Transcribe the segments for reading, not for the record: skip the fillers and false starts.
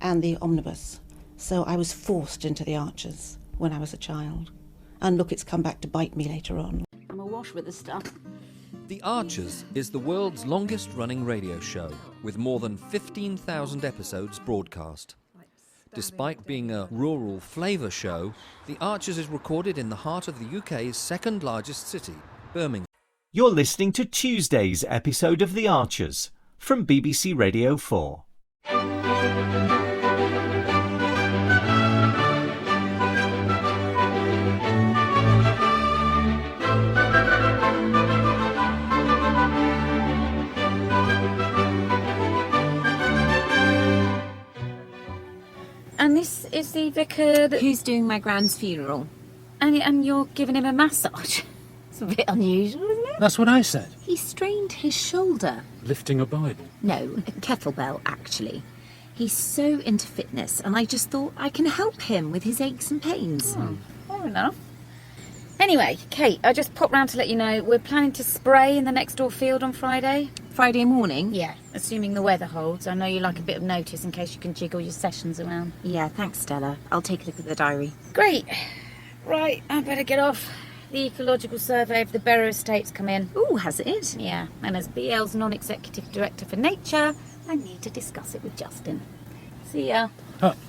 and the omnibus. So I was forced into the Archers when I was a child. And look, it's come back to bite me later on. I'm awash with the stuff. The Archers is the world's longest-running radio show, with more than 15,000 episodes broadcast. Despite being a rural flavour show, The Archers is recorded in the heart of the UK's second-largest city, Birmingham. You're listening to Tuesday's episode of The Archers from BBC Radio 4. And this is the vicar that... Who's doing my grand's funeral? And you're giving him a massage? It's a bit unusual, isn't it? That's what I said. He strained his shoulder. Lifting a Bible? No, a kettlebell, actually. He's so into fitness, and I just thought I can help him with his aches and pains. Fair enough. Anyway, Kate, I just popped round to let you know we're planning to spray in the next door field on Friday. Friday morning? Yeah, assuming the weather holds. I know you like a bit of notice in case you can jiggle your sessions around. Yeah, thanks, Stella. I'll take a look at the diary. Great. Right, I better get off. The ecological survey of the Berrow estate's come in. Ooh, has it? Yeah, and as BL's non-executive director for nature, I need to discuss it with Justin. See ya.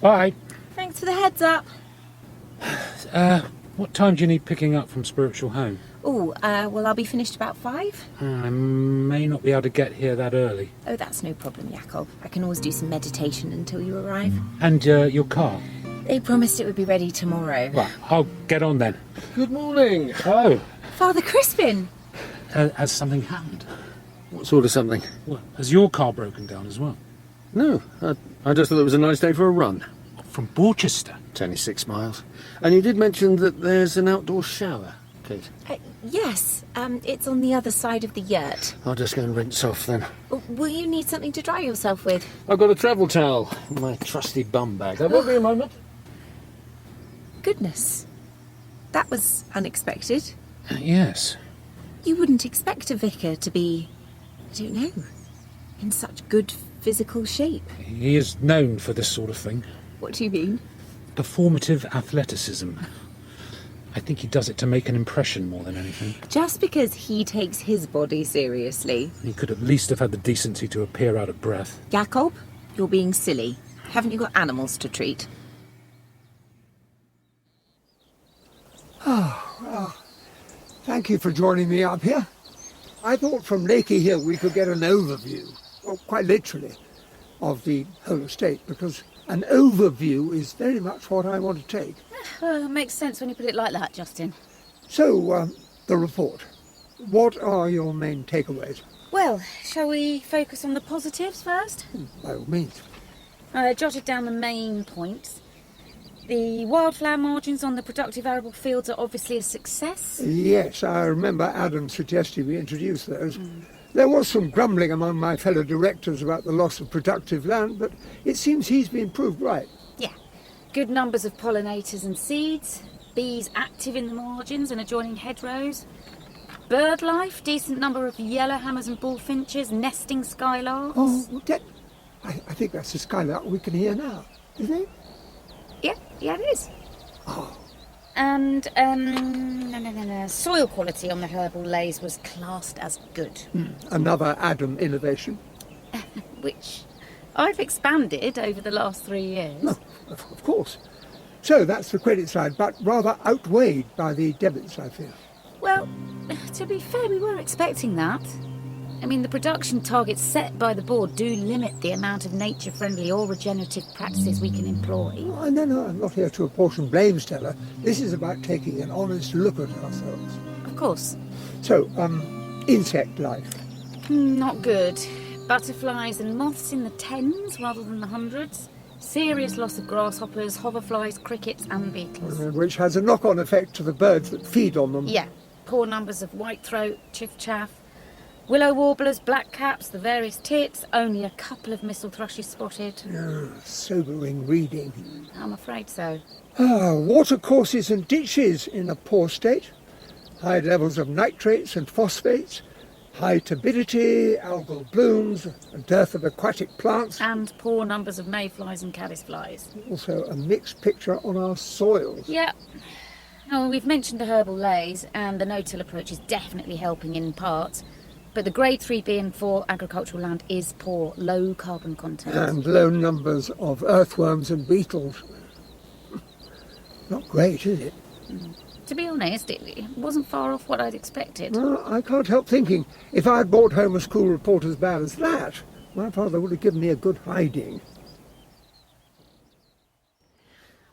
Bye. Thanks for the heads up. What time do you need picking up from Spiritual Home? Oh, well, I'll be finished about 5. I may not be able to get here that early. Oh, that's no problem, Jacob. I can always do some meditation until you arrive. And your car? They promised it would be ready tomorrow. Right, I'll get on then. Good morning. Oh, Father Crispin! has something happened? What sort of something? Well, has your car broken down as well? No, I just thought it was a nice day for a run. From Borchester? It's only 6 miles. And you did mention that there's an outdoor shower, Kate. Yes, it's on the other side of the yurt. I'll just go and rinse off then. Will you need something to dry yourself with? I've got a travel towel in my trusty bum bag. There will be a moment. Goodness. That was unexpected. Yes. You wouldn't expect a vicar to be, I don't know, in such good physical shape. He is known for this sort of thing. What do you mean? Performative athleticism. I think he does it to make an impression more than anything. Just because he takes his body seriously. He could at least have had the decency to appear out of breath. Jacob, you're being silly. Haven't you got animals to treat? Thank you for joining me up here. I thought from Lakey Hill we could get an overview, well, quite literally, of the whole estate, because an overview is very much what I want to take. Makes sense when you put it like that, Justin. So, the report. What are your main takeaways? Well, shall we focus on the positives first? By all means. I jotted down the main points. The wildflower margins on the productive arable fields are obviously a success. Yes, I remember Adam suggested we introduce those. There was some grumbling among my fellow directors about the loss of productive land, but it seems he's been proved right. Yeah. Good numbers of pollinators and seeds. Bees active in the margins and adjoining hedgerows. Bird life, decent number of yellowhammers and bullfinches, nesting skylarks. Oh, I think that's the skylark we can hear now, isn't it? Yeah, it is. Oh. And, soil quality on the herbal lays was classed as good. Another Adam innovation. Which I've expanded over the last 3 years. No, of course. So that's the credit side, but rather outweighed by the debits, I fear. Well, to be fair, we were expecting that. I mean, the production targets set by the board do limit the amount of nature-friendly or regenerative practices we can employ. Oh, no, I'm not here to apportion blame, Stella. This is about taking an honest look at ourselves. Of course. So, insect life. Not good. Butterflies and moths in the tens rather than the hundreds. Serious loss of grasshoppers, hoverflies, crickets and beetles. Which has a knock-on effect to the birds that feed on them. Yeah. Poor numbers of whitethroat, chiff-chaff, willow warblers, blackcaps, the various tits, only a couple of missel thrushes spotted. Sobering reading. I'm afraid so. Water courses and ditches in a poor state. High levels of nitrates and phosphates. high turbidity, algal blooms, a dearth of aquatic plants. And poor numbers of mayflies and caddisflies. Also a mixed picture on our soils. Yeah. Oh, we've mentioned the herbal lays, and the no-till approach is definitely helping in parts. But the grade 3B and 4 agricultural land is poor, low carbon content. And low numbers of earthworms and beetles. Not great, is it? To be honest, it wasn't far off what I'd expected. Well, I can't help thinking, if I had brought home a school report as bad as that, my father would have given me a good hiding.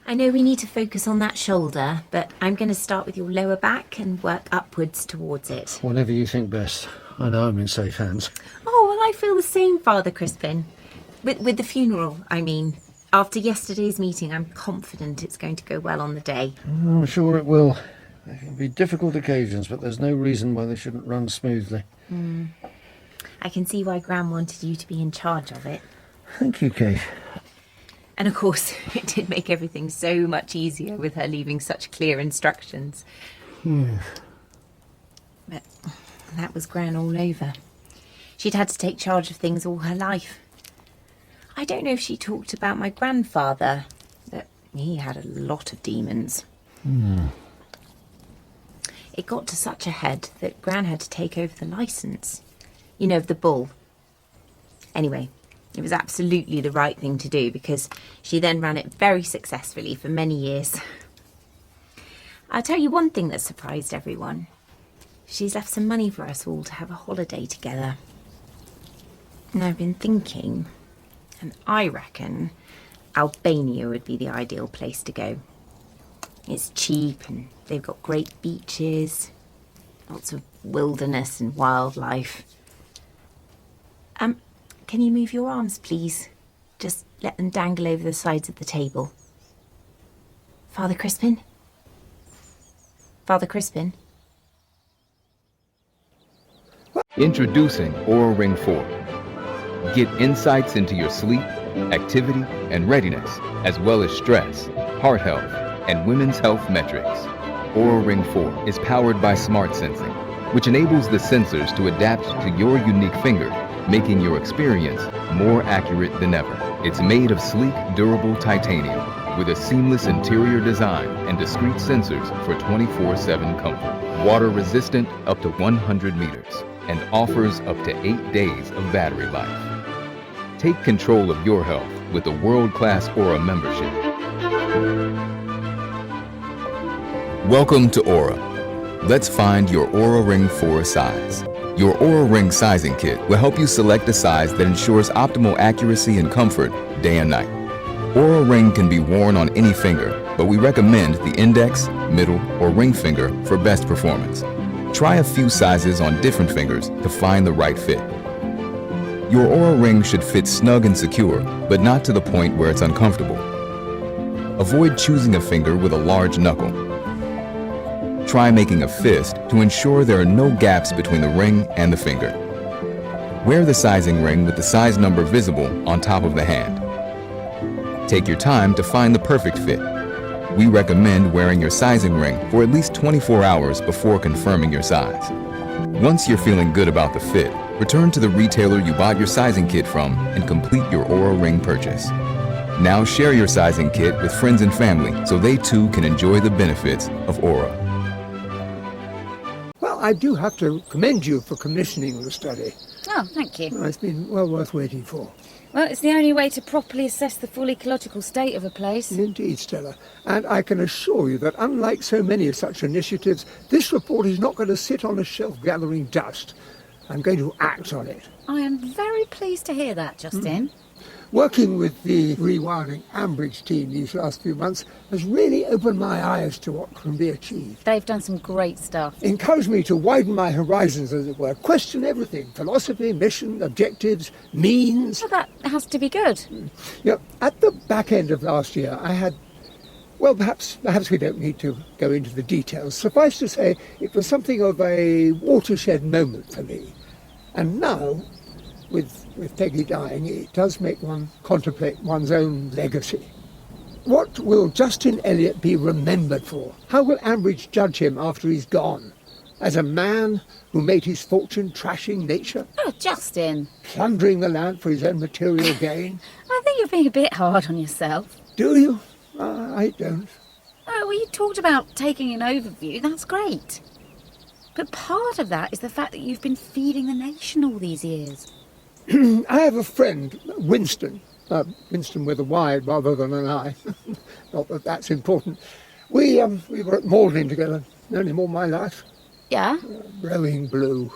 I know we need to focus on that shoulder, but I'm going to start with your lower back and work upwards towards it. Whatever you think best. I know I'm in safe hands. Oh, well, I feel the same, Father Crispin. With the funeral, I mean. After yesterday's meeting, I'm confident it's going to go well on the day. I'm sure it will. There can be difficult occasions, but there's no reason why they shouldn't run smoothly. I can see why Gran wanted you to be in charge of it. Thank you, Kate. And of course, it did make everything so much easier with her leaving such clear instructions. Yes. But that was Gran all over. She'd had to take charge of things all her life. I don't know if she talked about my grandfather, but he had a lot of demons. It got to such a head that Gran had to take over the licence. You know, of the bull. Anyway, it was absolutely the right thing to do because she then ran it very successfully for many years. I'll tell you one thing that surprised everyone. She's left some money for us all to have a holiday together. And I've been thinking, and I reckon Albania would be the ideal place to go. It's cheap and they've got great beaches, lots of wilderness and wildlife. Can you move your arms, please? Just let them dangle over the sides of the table. Father Crispin? Father Crispin? Introducing Oura Ring 4. Get insights into your sleep, activity, and readiness, as well as stress, heart health, and women's health metrics. Oura Ring 4 is powered by smart sensing, which enables the sensors to adapt to your unique finger, making your experience more accurate than ever. It's made of sleek, durable titanium with a seamless interior design and discrete sensors for 24/7 comfort. Water resistant up to 100 meters and offers up to 8 days of battery life. Take control of your health with a world-class Oura membership. Welcome to Oura. Let's find your Oura Ring 4 size. Your Oura Ring sizing kit will help you select a size that ensures optimal accuracy and comfort day and night. Oura Ring can be worn on any finger, but we recommend the index, middle, or ring finger for best performance. Try a few sizes on different fingers to find the right fit. Your Oura Ring should fit snug and secure, but not to the point where it's uncomfortable. Avoid choosing a finger with a large knuckle. Try making a fist to ensure there are no gaps between the ring and the finger. Wear the sizing ring with the size number visible on top of the hand. Take your time to find the perfect fit. We recommend wearing your sizing ring for at least 24 hours before confirming your size. Once you're feeling good about the fit, return to the retailer you bought your sizing kit from and complete your Oura Ring purchase. Now share your sizing kit with friends and family so they too can enjoy the benefits of Oura. Well, I do have to commend you for commissioning the study. Oh, thank you. Well, it's been well worth waiting for. Well, it's the only way to properly assess the full ecological state of a place. Indeed, Stella. And I can assure you that unlike so many of such initiatives, this report is not going to sit on a shelf gathering dust. I'm going to act on it. I am very pleased to hear that, Justin. Working with the rewilding Ambridge team these last few months has really opened my eyes to what can be achieved. They've done some great stuff. Encouraged me to widen my horizons, as it were, question everything, philosophy, mission, objectives, means. Well, that has to be good. At the back end of last year, I had, well, perhaps we don't need to go into the details. Suffice to say, it was something of a watershed moment for me. And now, with Peggy dying, it does make one contemplate one's own legacy. What will Justin Elliott be remembered for? How will Ambridge judge him after he's gone? as a man who made his fortune trashing nature, Oh, Justin, plundering the land for his own material gain? I think you're being a bit hard on yourself. Do you? I don't. Oh, well, you talked about taking an overview. That's great. But part of that is the fact that you've been feeding the nation all these years. I have a friend, Winston. Winston with a Y rather than an I. Not that that's important. We were at Magdalen together, known him all my life. Yeah? Rowing blue.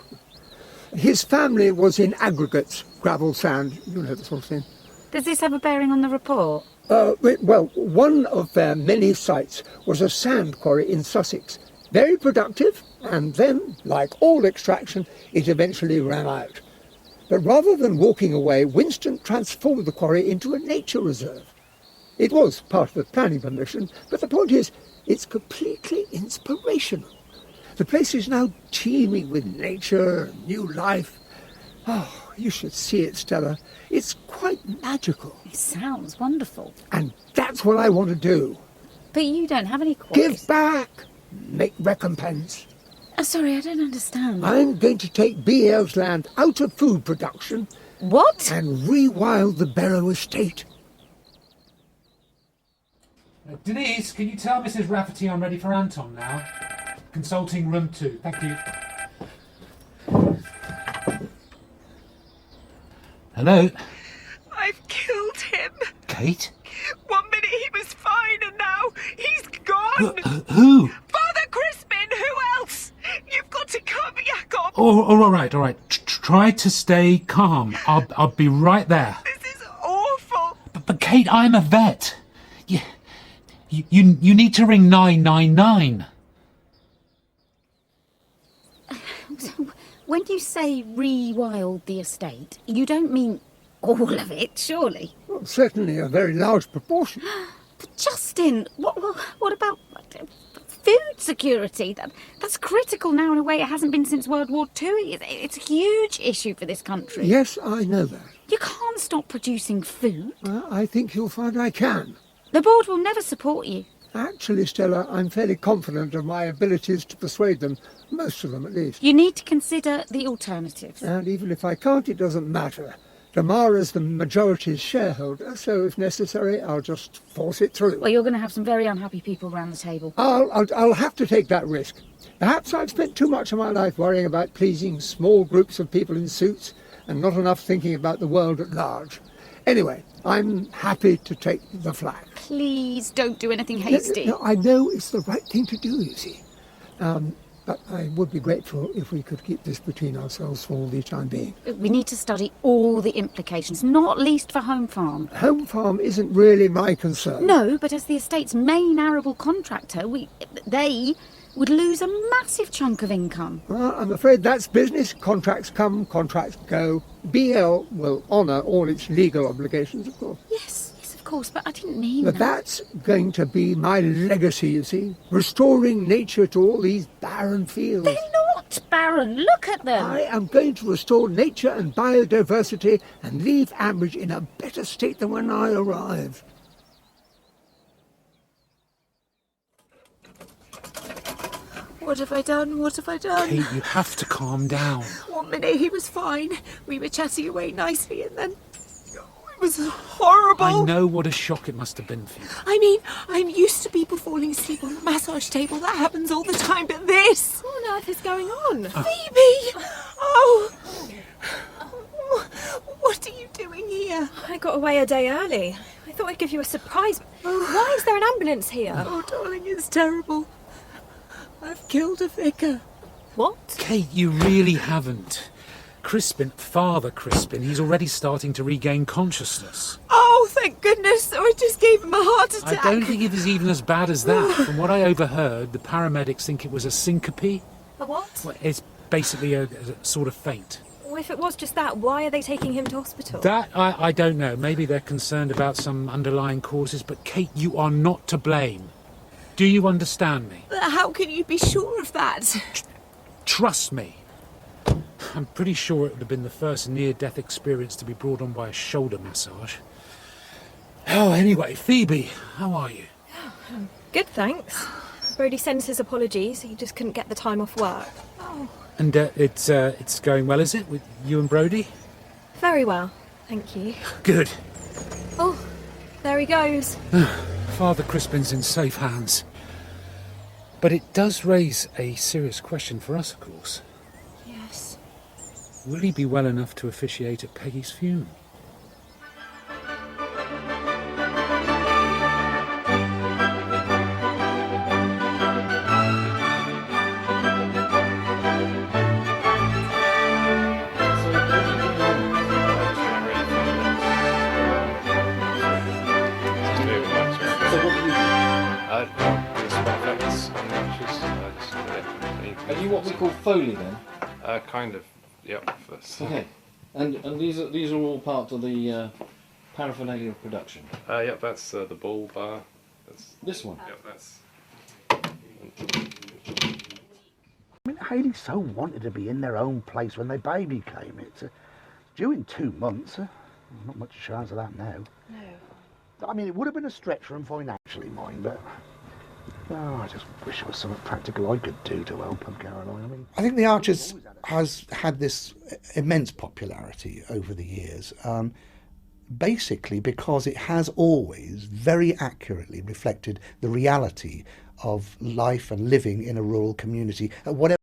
His family was in aggregates, gravel, sand, you know the sort of thing. Does this have a bearing on the report? Well, one of their many sites was a sand quarry in Sussex. Very productive, and then, like all extraction, it eventually ran out. But rather than walking away, Winston transformed the quarry into a nature reserve. It was part of the planning permission, but the point is, it's completely inspirational. The place is now teeming with nature and new life. Oh, you should see it, Stella. It's quite magical. It sounds wonderful. And that's what I want to do. But you don't have any quarries. Give back. Make recompense. Sorry, I don't understand. I'm going to take BL's land out of food production. What? And rewild the Berrow estate. Denise, can you tell Mrs. Rafferty I'm ready for Anton now? Consulting room 2. Thank you. Hello? I've killed him. Kate? 1 minute he was fine and now he's gone. Who? Father Crispin, who else? You've got to come, Jacob. Oh, all right. Try to stay calm. I'll be right there. This is awful. But Kate, I'm a vet. You need to ring 999. So, when you say rewild the estate, you don't mean all of it, surely? Well, certainly a very large proportion. But Justin, what about food security? That's critical now in a way it hasn't been since World War II. It's a huge issue for this country. Yes, I know that. You can't stop producing food. I think you'll find I can. The board will never support you. Actually, Stella, I'm fairly confident of my abilities to persuade them, most of them at least. You need to consider the alternatives. And even if I can't, it doesn't matter. Damara's the majority shareholder, so if necessary, I'll just force it through. Well, you're going to have some very unhappy people around the table. I'll have to take that risk. Perhaps I've spent too much of my life worrying about pleasing small groups of people in suits and not enough thinking about the world at large. Anyway, I'm happy to take the flak. Please don't do anything hasty. No, I know it's the right thing to do, you see. But I would be grateful if we could keep this between ourselves for the time being. We need to study all the implications, not least for Home Farm. Home Farm isn't really my concern. No, but as the estate's main arable contractor, they would lose a massive chunk of income. Well, I'm afraid that's business. Contracts come, contracts go. BL will honour all its legal obligations, of course. Yes, of course, but I didn't mean But that. that's going to be my legacy, you see. Restoring nature to all these barren fields. They're not barren. Look at them. I am going to restore nature and biodiversity and leave Ambridge in a better state than when I arrived. What have I done? What have I done? Kate, you have to calm down. 1 minute he was fine. We were chatting away nicely and then... it was horrible. I know what a shock it must have been for you. I mean, I'm used to people falling asleep on the massage table. That happens all the time, but this... What on earth is going on? Phoebe! Oh! What are you doing here? I got away a day early. I thought I'd give you a surprise. Why is there an ambulance here? Oh, darling, it's terrible. I've killed a vicar. What? Kate, you really haven't. Father Crispin, he's already starting to regain consciousness. Oh, thank goodness. So I just gave him a heart attack. I don't think it was even as bad as that. From what I overheard, the paramedics think it was a syncope. A what? Well, it's basically a sort of faint. Well, if it was just that, why are they taking him to hospital? That, I don't know. Maybe they're concerned about some underlying causes, but Kate, you are not to blame. Do you understand me? But how can you be sure of that? Trust me. I'm pretty sure it would have been the first near-death experience to be brought on by a shoulder massage. Oh, anyway, Phoebe, how are you? Good, thanks. Brody sends his apologies. He just couldn't get the time off work. Oh, And it's going well, is it, with you and Brodie? very well, thank you. Good. Oh, there he goes. Father Crispin's in safe hands. But it does raise a serious question for us, of course. Yes. Will he be well enough to officiate at Peggy's funeral? Are you what we call Foley then? Kind of, yep. Okay. And these are all part of the paraphernalia of production? Yep, that's the bull bar. That's this one? Yep, that's... I mean, Hayley so wanted to be in their own place when their baby came. It's due in 2 months. Not much chance of that now. No. I mean, it would have been a stretch for them financially, mind, but I just wish there was something practical I could do to help them, Caroline. I mean, I think The Archers has had this immense popularity over the years, basically because it has always very accurately reflected the reality of life and living in a rural community, at whatever